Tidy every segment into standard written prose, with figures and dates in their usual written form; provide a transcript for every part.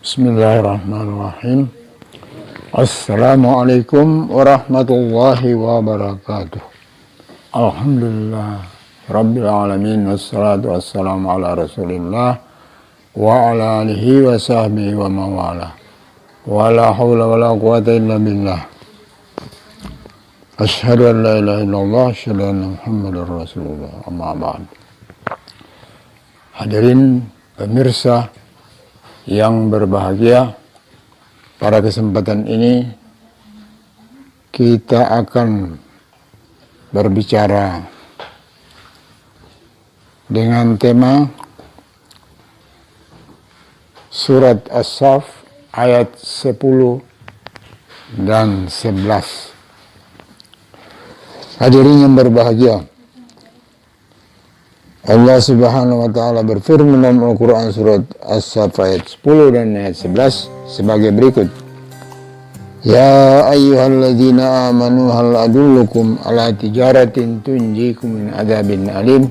Bismillahirrahmanirrahim. Assalamualaikum warahmatullahi wabarakatuh. Alhamdulillah Rabbil alamin, wassalatu wassalamu ala rasulillah wa ala alihi wa sahbihi wa mawala. Wa la hawla wa la quwata illa billah. Asyhadu an la ilaha illallah, asyhadu anna Muhammadar Rasulullah. Amma ba'd. Hadirin pemirsa yang berbahagia, pada kesempatan ini kita akan berbicara dengan tema surat As-Saff ayat 10 dan 11. Hadirin yang berbahagia, Allah Subhanahu wa taala berfirman dalam Al-Qur'an surat As-Saff ayat 10 dan ayat 11 sebagai berikut. Ya ayyuhalladzina amanu hal adullukum ala tijaratin tunjikum min adzabin alim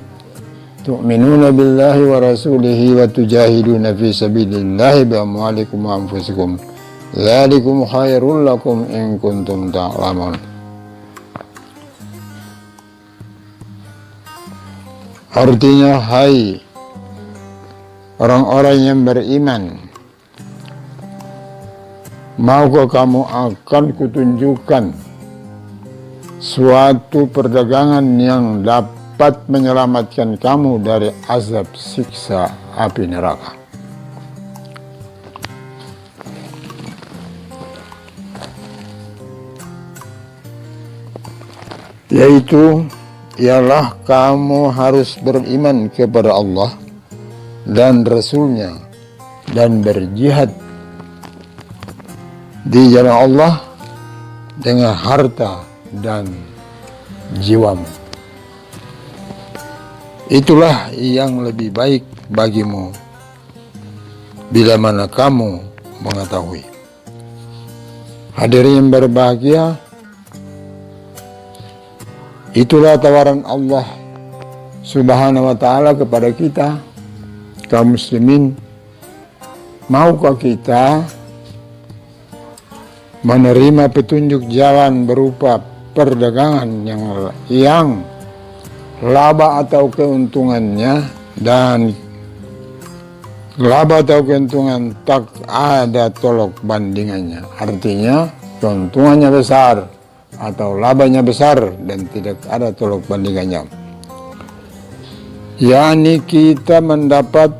tu'minuna billahi wa rasulihi wa tujahiduna fi sabilillahi bi amwalikum wa anfusikum dzalikum khairul lakum in kuntum ta'lamun. Artinya, hai orang-orang yang beriman, maukah kamu akan kutunjukkan suatu perdagangan yang dapat menyelamatkan kamu dari azab siksa api neraka. Yaitu ialah kamu harus beriman kepada Allah dan Rasul-Nya dan berjihad di jalan Allah dengan harta dan jiwamu. Itulah yang lebih baik bagimu bila mana kamu mengetahui. Hadirin yang berbahagia, itulah tawaran Allah Subhanahu wa ta'ala kepada kita, kaum muslimin. Maukah kita menerima petunjuk jalan berupa perdagangan yang laba atau keuntungannya, dan laba atau keuntungan tak ada tolok bandingannya. Artinya keuntungannya besar atau labanya besar dan tidak ada tolok bandingannya, yakni kita mendapat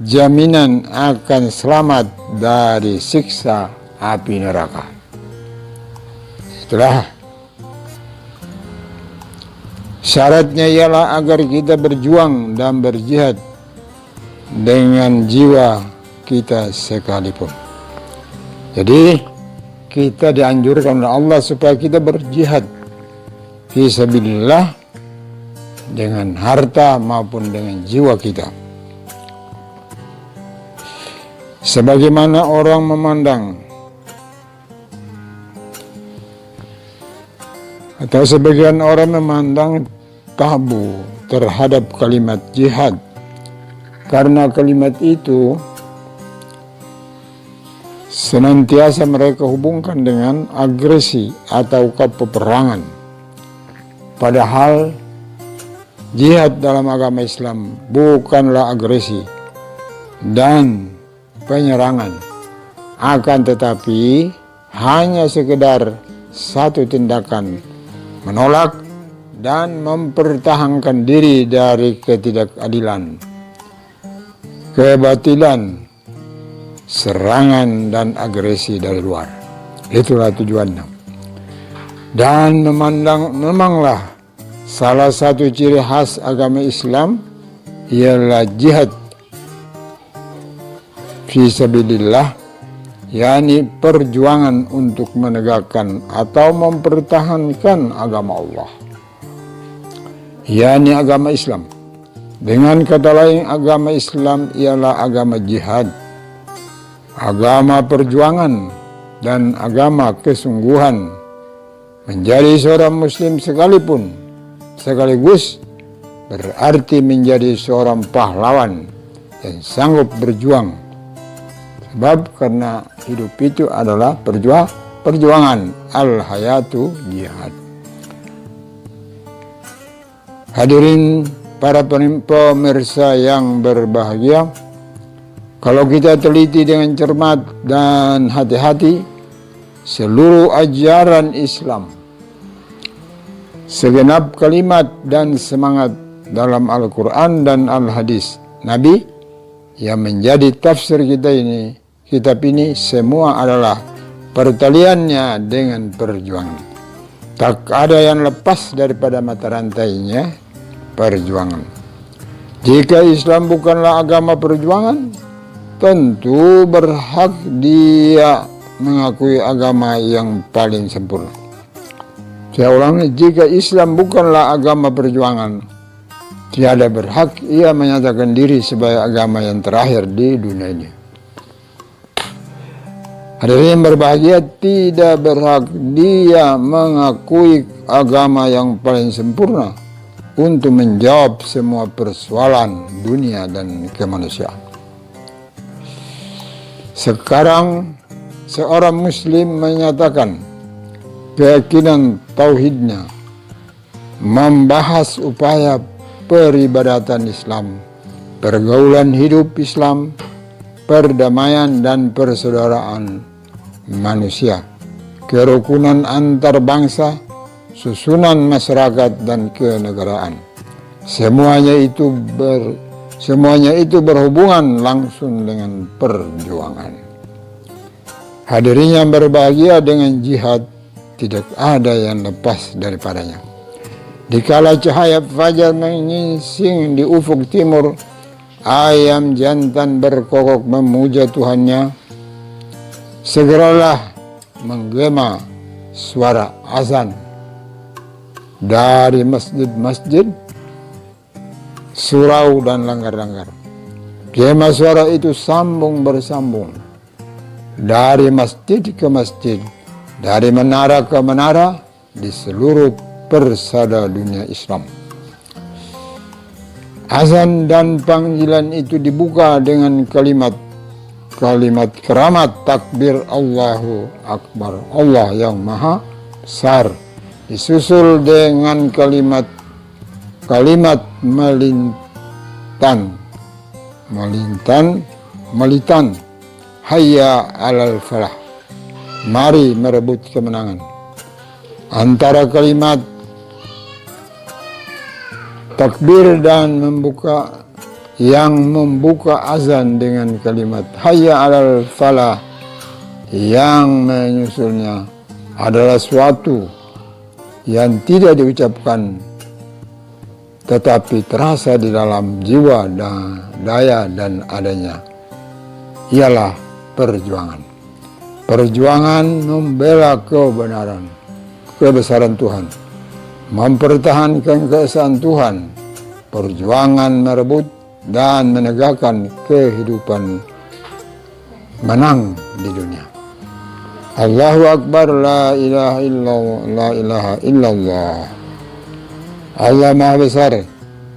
jaminan akan selamat dari siksa api neraka. Setelah syaratnya ialah agar kita berjuang dan berjihad dengan jiwa kita sekalipun. Jadi kita dianjurkan oleh Allah supaya kita berjihad fi sabilillah dengan harta maupun dengan jiwa kita. Sebagaimana orang memandang atau sebagian orang memandang tabu terhadap kalimat jihad, karena kalimat itu senantiasa mereka hubungkan dengan agresi atau peperangan. Padahal jihad dalam agama Islam bukanlah agresi dan penyerangan, akan tetapi hanya sekedar satu tindakan menolak dan mempertahankan diri dari ketidakadilan, kebatilan, serangan dan agresi dari luar. Itulah tujuannya. Dan memanglah salah satu ciri khas agama Islam ialah jihad fi sabilillah, yakni perjuangan untuk menegakkan atau mempertahankan agama Allah, yakni agama Islam. Dengan kata lain, agama Islam ialah agama jihad, agama perjuangan, dan agama kesungguhan. Menjadi seorang muslim sekalipun sekaligus berarti menjadi seorang pahlawan yang sanggup berjuang Sebab karena hidup itu adalah perjuangan. Al-hayatu jihad. Hadirin para pemirsa yang berbahagia, kalau kita teliti dengan cermat dan hati-hati, seluruh ajaran Islam, segenap kalimat dan semangat dalam Al-Quran dan Al-Hadis Nabi yang menjadi tafsir kitab ini semua adalah pertaliannya dengan perjuangan. Tak ada yang lepas daripada mata rantainya, perjuangan. Jika Islam bukanlah agama perjuangan, tentu berhak dia mengakui agama yang paling sempurna. Saya ulangi, jika Islam bukanlah agama perjuangan, tiada berhak ia menyatakan diri sebagai agama yang terakhir di dunia ini. Hadirin yang berbahagia, tidak berhak dia mengakui agama yang paling sempurna untuk menjawab semua persoalan dunia dan kemanusiaan. Sekarang seorang muslim menyatakan keyakinan tauhidnya, membahas upaya peribadatan Islam, pergaulan hidup Islam, perdamaian dan persaudaraan manusia, kerukunan antar bangsa, susunan masyarakat dan kenegaraan. Semuanya itu berhubungan langsung dengan perjuangan. Hadirin yang berbahagia, dengan jihad tidak ada yang lepas daripadanya. Dikala cahaya fajar menyingsing di ufuk timur, ayam jantan berkokok memuja Tuhannya, segeralah menggema suara azan dari masjid-masjid, surau dan langgar-langgar. Gema suara itu sambung bersambung dari masjid ke masjid, dari menara ke menara di seluruh persada dunia Islam. Azan dan panggilan itu dibuka dengan kalimat keramat takbir Allahu Akbar, Allah yang maha besar, disusul dengan kalimat melitan hayya alal falah, mari merebut kemenangan. Antara kalimat takbir dan membuka azan dengan kalimat hayya alal falah yang menyusulnya adalah suatu yang tidak diucapkan tetapi terasa di dalam jiwa dan daya dan adanya, ialah perjuangan. Perjuangan membela kebenaran, kebesaran Tuhan, mempertahankan keesaan Tuhan, perjuangan merebut dan menegakkan kehidupan menang di dunia. Allahu Akbar, la ilaha illallah, la ilaha illallah. Allah Maha Besar,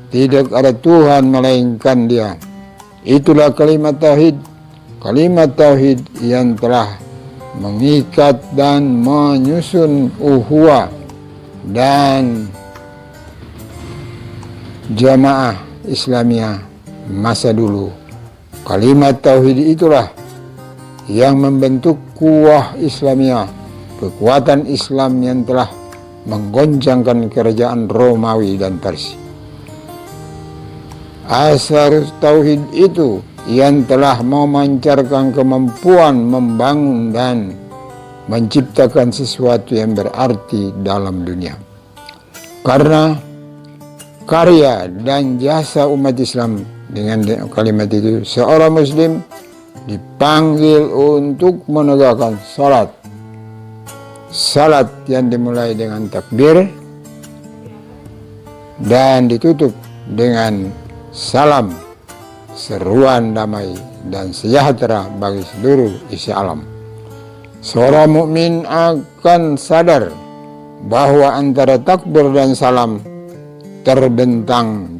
tidak ada Tuhan melainkan Dia. Itulah kalimat tauhid yang telah mengikat dan menyusun uhuwah dan jamaah Islamiyah masa dulu. Kalimat tauhid itulah yang membentuk kuwah Islamiyah, kekuatan Islam yang telah menggoncangkan kerajaan Romawi dan Persia. Asar tauhid itu yang telah memancarkan kemampuan membangun dan menciptakan sesuatu yang berarti dalam dunia. Karena karya dan jasa umat Islam, dengan kalimat itu seorang muslim dipanggil untuk menegakkan salat yang dimulai dengan takbir dan ditutup dengan salam, seruan damai dan sejahtera bagi seluruh isi alam. Seorang mukmin akan sadar bahwa antara takbir dan salam terbentang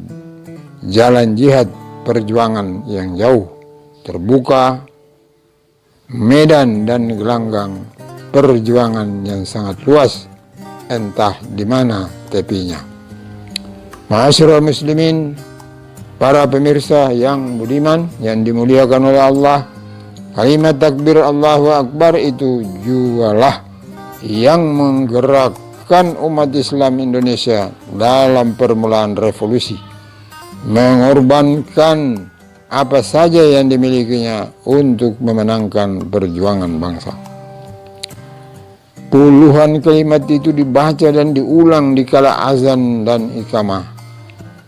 jalan jihad perjuangan yang jauh, terbuka medan dan gelanggang perjuangan yang sangat luas, entah di mana tepinya. Ma'asyiral muslimin, para pemirsa yang budiman, yang dimuliakan oleh Allah, kalimat takbir Allahu Akbar itu jugalah yang menggerakkan umat Islam Indonesia dalam permulaan revolusi, mengorbankan apa saja yang dimilikinya untuk memenangkan perjuangan bangsa. Puluhan kalimat itu dibaca dan diulang di kala azan dan iqamah,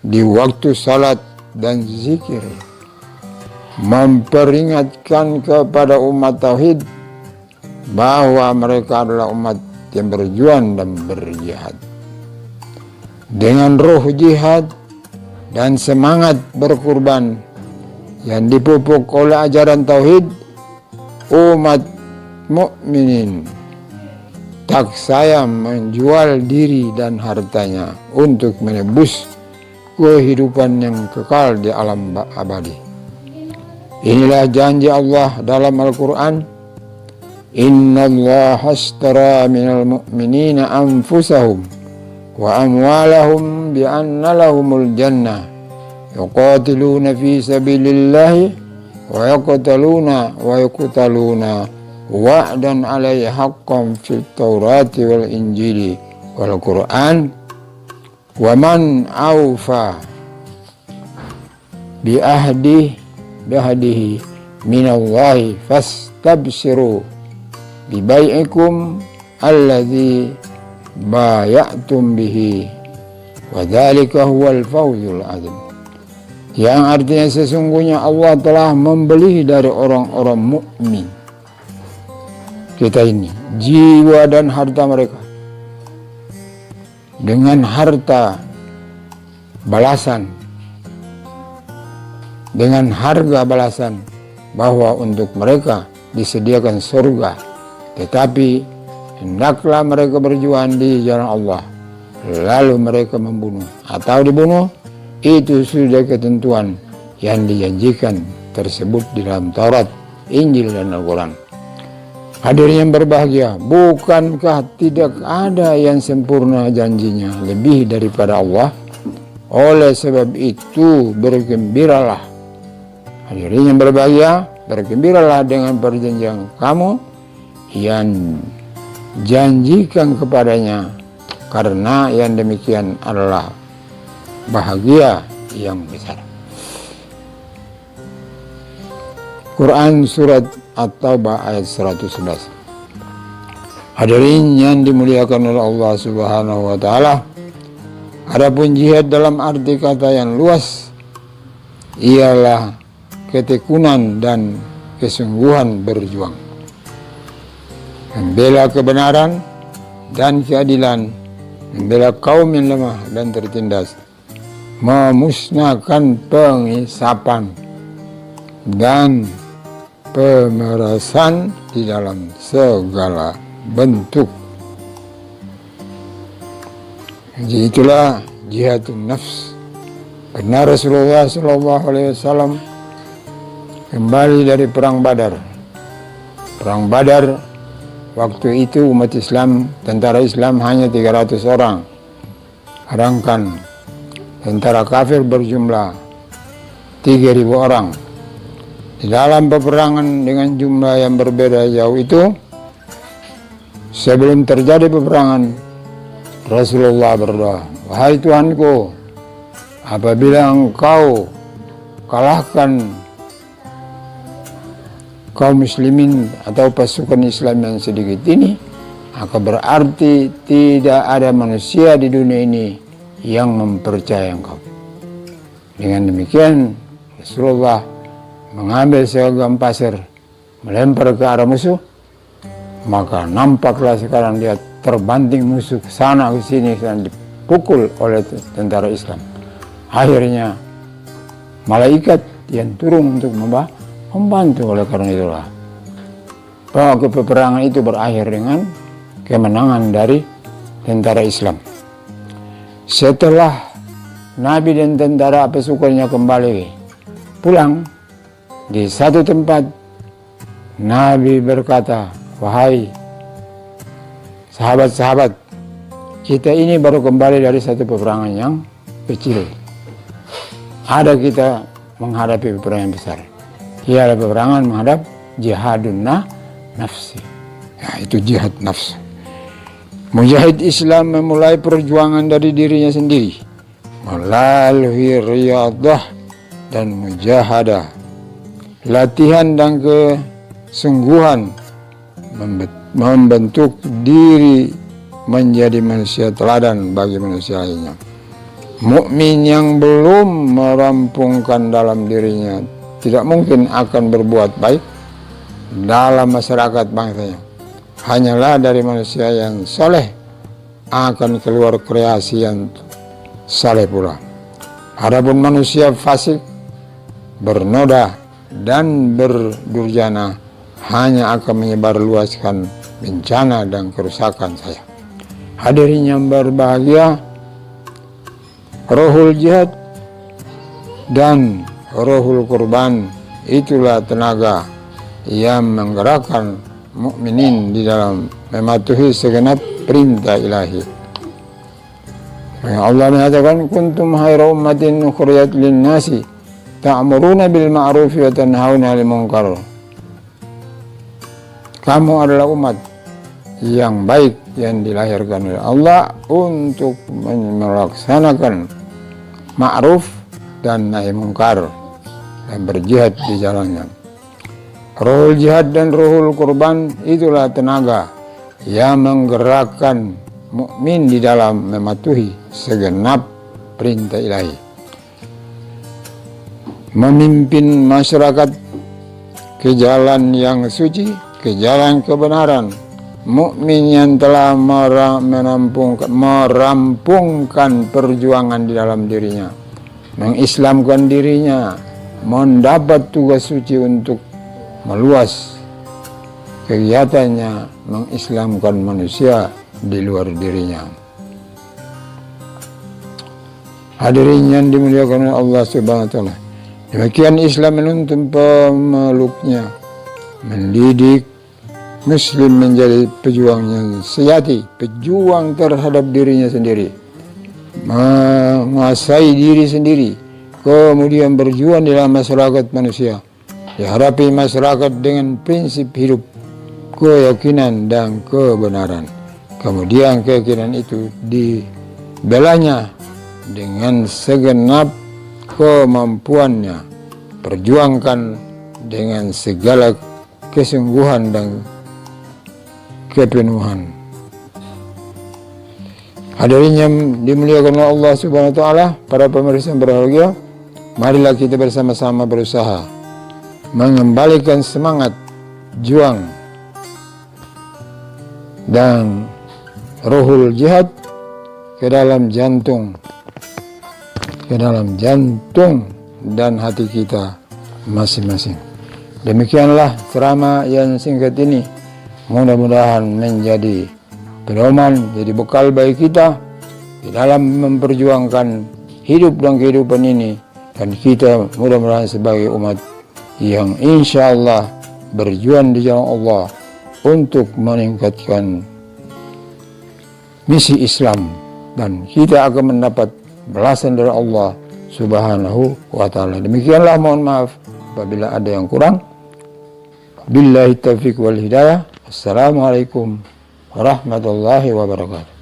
di waktu salat dan zikir, memperingatkan kepada umat tauhid bahwa mereka adalah umat yang berjuang dan berjihad. Dengan roh jihad dan semangat berkorban yang dipupuk oleh ajaran tauhid, umat mukminin tak sayang menjual diri dan hartanya untuk menebus kehidupan yang kekal di alam abadi. Inilah janji Allah dalam Al-Quran, Inna Allah ashtara minal mu'minina anfusahum wa amwalahum bi'anna lahumul jannah yuqatiluna fi sabilillahi wa yuqtaluna wa'dan alaihi haqqan fit taurati wal injili wal Qur'an wa man awfa bi ahdihi minallahi fastabshiru bi bai'ikum alladzi bay'atum bihi wa dzalika huwal fawzul azim. Yang artinya sesungguhnya Allah telah membeli dari orang-orang mukmin kita ini jiwa dan harta mereka dengan harta balasan, dengan harga balasan, bahwa untuk mereka disediakan surga, tetapi hendaklah mereka berjuang di jalan Allah, lalu mereka membunuh atau dibunuh. Itu sudah ketentuan yang dijanjikan tersebut di dalam Taurat, Injil, dan Al-Quran. Hadirin yang berbahagia, bukankah tidak ada yang sempurna janjinya lebih daripada Allah? Oleh sebab itu bergembiralah. Hadirin yang berbahagia, bergembiralah dengan perjanjian kamu yang janjikan kepadanya, karena yang demikian adalah bahagia yang besar. Quran Surat At-Taubah ayat 111. Hadirin yang dimuliakan oleh Allah Subhanahu wa Ta'ala, adapun jihad dalam arti kata yang luas ialah ketekunan dan kesungguhan berjuang, membela kebenaran dan keadilan, membela kaum yang lemah dan tertindas, memusnahkan pengisapan dan pemerasan di dalam segala bentuk. Jadi itulah jihadun nafs. Karena Rasulullah SAW kembali dari perang Badar. Perang Badar waktu itu umat Islam, tentara Islam hanya 300 orang. Sedangkan tentara kafir berjumlah 3.000 orang. Di dalam peperangan dengan jumlah yang berbeda jauh itu, sebelum terjadi peperangan, Rasulullah berdoa, wahai Tuhanku, apabila Engkau kalahkan kaum muslimin atau pasukan Islam yang sedikit ini, maka berarti tidak ada manusia di dunia ini yang mempercayai Engkau. Dengan demikian, Rasulullah mengambil segenggam pasir, melempar ke arah musuh, maka nampaklah sekarang dia terbanting musuh ke sana ke sini dan dipukul oleh tentara Islam. Akhirnya malaikat yang turun untuk membantu. Oleh karena itulah bahwa peperangan itu berakhir dengan kemenangan dari tentara Islam. Setelah Nabi dan tentara pasukannya kembali pulang, di satu tempat Nabi berkata, wahai sahabat-sahabat, kita ini baru kembali dari satu peperangan yang kecil. Ada kita menghadapi peperangan besar. Ialah peperangan menghadap jihadun nafsi. Ya, itu jihad nafsu. Mujahid Islam memulai perjuangan dari dirinya sendiri melalui riyadah dan mujahadah, latihan dan kesungguhan membentuk diri menjadi manusia teladan bagi manusia lainnya. Mukmin yang belum merampungkan dalam dirinya tidak mungkin akan berbuat baik dalam masyarakat bangsanya. Hanyalah dari manusia yang saleh akan keluar kreasi yang saleh pula. Adapun manusia fasik, bernoda dan berdurjana hanya akan menyebarluaskan bencana dan kerusakan saya. Hadirin yang berbahagia, rohul jihad dan rohul kurban itulah tenaga yang menggerakkan mukminin di dalam mematuhi segenap perintah ilahi. Allah mengatakan, kuntum khairu ummatin ukhrijat lin-nasi ta'muruna bil ma'ruf wa tanhauna 'anil munkar. Kamu adalah umat yang baik yang dilahirkan oleh Allah untuk melaksanakan ma'ruf dan nahi munkar dan berjihad di jalannya. Rohul jihad dan rohul kurban itulah tenaga yang menggerakkan mukmin di dalam mematuhi segenap perintah ilahi. Memimpin masyarakat ke jalan yang suci, ke jalan kebenaran. Mukmin yang telah merampungkan perjuangan di dalam dirinya, mengislamkan dirinya, mendapat tugas suci untuk meluas kegiatannya mengislamkan manusia di luar dirinya. Hadirin yang dimuliakan oleh Allah Subhanahu wa taala. Demikian Islam menuntun pemeluknya mendidik Muslim menjadi pejuang yang sejati, pejuang terhadap dirinya sendiri, menguasai diri sendiri, kemudian berjuang dalam masyarakat manusia. Dihadapi masyarakat dengan prinsip hidup, keyakinan dan kebenaran. Kemudian keyakinan itu dibelanya dengan segenap kemampuannya, perjuangkan dengan segala kesungguhan dan kepenuhan. Hadirin yang dimuliakan oleh Allah Subhanahu wa taala, para pemirsa yang berbahagia, marilah kita bersama-sama berusaha mengembalikan semangat juang dan rohul jihad ke dalam jantung dan hati kita masing-masing. Demikianlah ceramah yang singkat ini, mudah-mudahan menjadi pedoman, jadi bekal bagi kita di dalam memperjuangkan hidup dan kehidupan ini, dan kita mudah-mudahan sebagai umat yang insya Allah berjuang di jalan Allah untuk meningkatkan misi Islam, dan kita akan mendapat balasan dari Allah Subhanahu wa taala. Demikianlah, mohon maaf apabila ada yang kurang. Billahi taufiq wal hidayah. Assalamualaikum warahmatullahi wabarakatuh.